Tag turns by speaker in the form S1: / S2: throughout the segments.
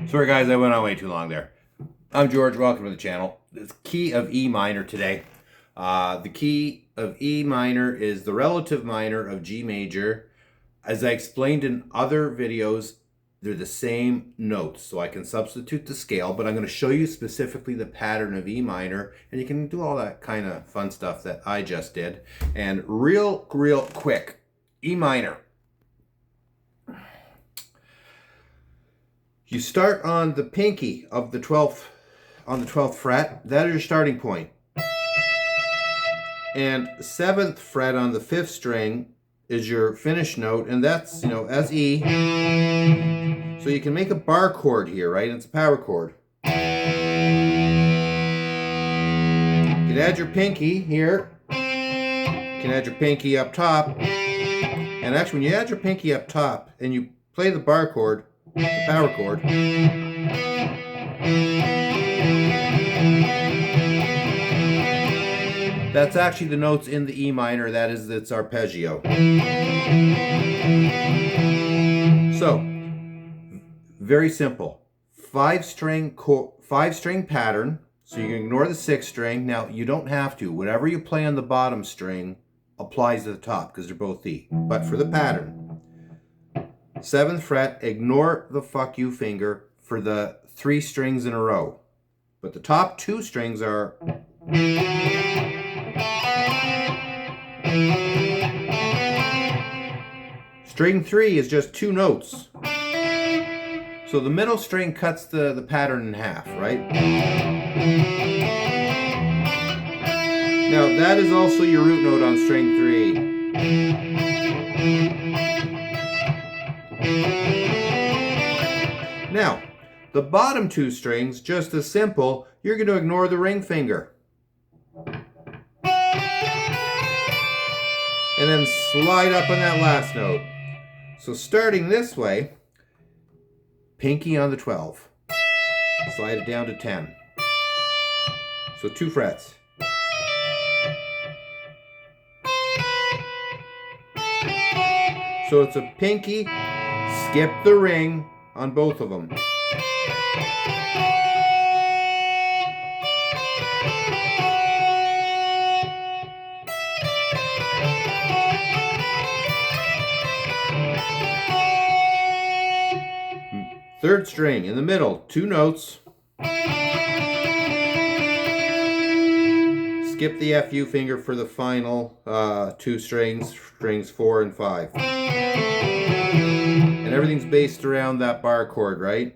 S1: Sorry guys, I went on way too long there. I'm George, welcome to the channel. It's key of E minor today. The key of E minor is the relative minor of G major. As I explained in other videos, they're the same notes, so I can substitute the scale, but I'm going to show you specifically the pattern of E minor, and you can do all that kind of fun stuff that I just did. And real quick, E minor. You start on the pinky of the 12th, on the 12th fret. That is your starting point. And 7th fret on the 5th string is your finish note, and that's, as E. So you can make a bar chord here, right? It's a power chord. You can add your pinky here. You can add your pinky up top. And actually, when you add your pinky up top and you play the bar chord, the power chord, that's actually the notes in the E minor. That is its arpeggio. So, very simple. 5-string pattern. So you can ignore the 6th string. Now, you don't have to. Whatever you play on the bottom string applies to the top because they're both E. But for the pattern, 7th fret, ignore the fuck you finger for the 3 strings in a row. But the top 2 strings are... String 3 is just 2 notes. So the middle string cuts the pattern in half, right? Now that is also your root note on string 3. Now, the bottom 2 strings, just as simple, you're going to ignore the ring finger. And then slide up on that last note. So starting this way, pinky on the 12. Slide it down to 10. So 2 frets. So it's a pinky, skip the ring on both of them. Third string in the middle, 2 notes. Skip the FU finger for the final 2 strings, strings 4 and 5. And everything's based around that bar chord, right?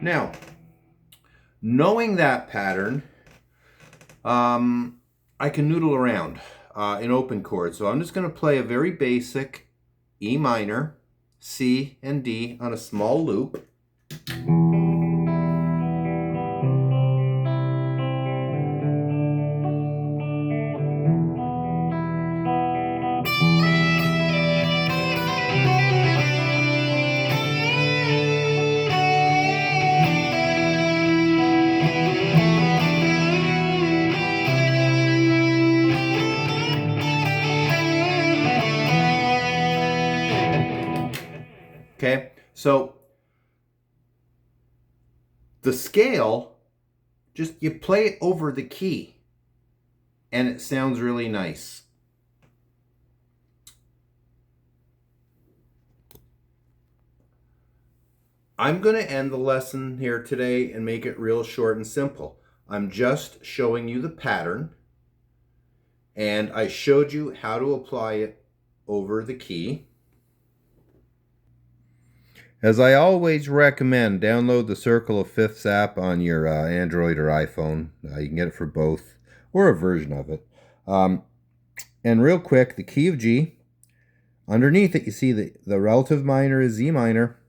S1: Now, knowing that pattern, I can noodle around in open chords. So I'm just going to play a very basic E minor, C, and D on a small loop. Okay, so the scale, just you play it over the key and it sounds really nice. I'm going to end the lesson here today and make it real short and simple. I'm just showing you the pattern, and I showed you how to apply it over the key. As I always recommend, download the Circle of Fifths app on your Android or iPhone. You can get it for both, or a version of it. And real quick, the key of G. Underneath it, you see the relative minor is E minor.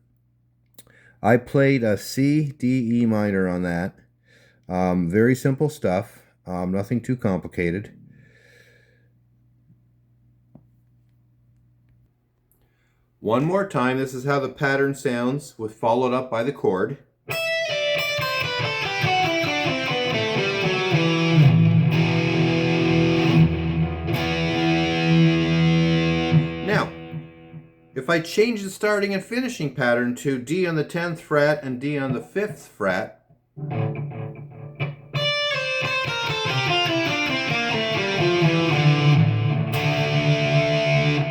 S1: I played a C, D, E minor on that. Very simple stuff. Nothing too complicated. One more time, this is how the pattern sounds with followed up by the chord. If I change the starting and finishing pattern to D on the 10th fret and D on the 5th fret,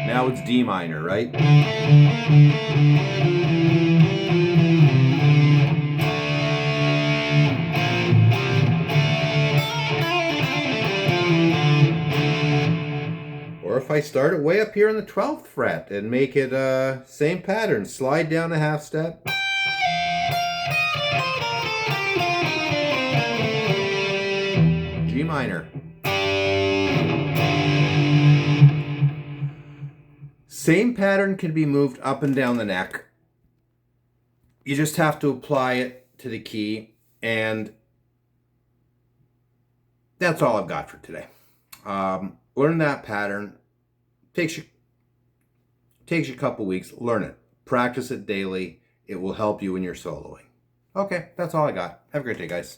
S1: now it's D minor, right? Or if I start it way up here on the 12th fret and make it same pattern, slide down a half step. G minor. Same pattern can be moved up and down the neck. You just have to apply it to the key, and that's all I've got for today. Learn that pattern. Takes you a couple weeks. Learn it. Practice it daily. It will help you when you're soloing. Okay, that's all I got. Have a great day, guys.